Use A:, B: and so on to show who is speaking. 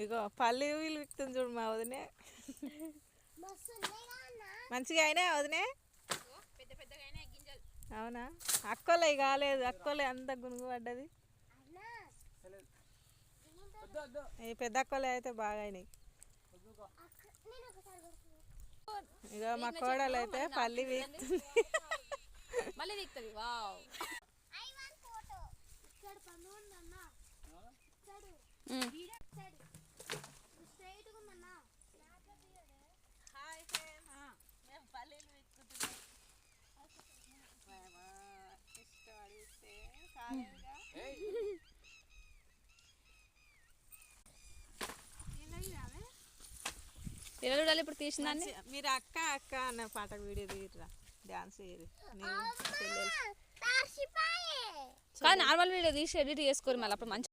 A: ఇగో పల్లి వీళ్ళు విక్తుంది చూడు మా వదినే. మంచిగా అయినా వదినే. అవునా అక్కోలే కాలేదు, అక్కోలే అంత గునుగు పడ్డది. ఈ పెద్ద అక్కోలే అయితే బాగా అయినాయి. ఇక మా కోడలు అయితే పల్లి వీక్తుంది.
B: మళ్ళీ వీక్తుంది. వావ్ ఎలా చూడాలి ఇప్పుడు తీసిందాన్ని?
A: మీరు అక్క అక్క అన్న పాటకు వీడియో తీయరా, డాన్స్ చేయరు.
B: కానీ నార్మల్ వీడియో తీసి ఎడిట్ చేసుకోరు మళ్ళీ అప్పుడు మంచి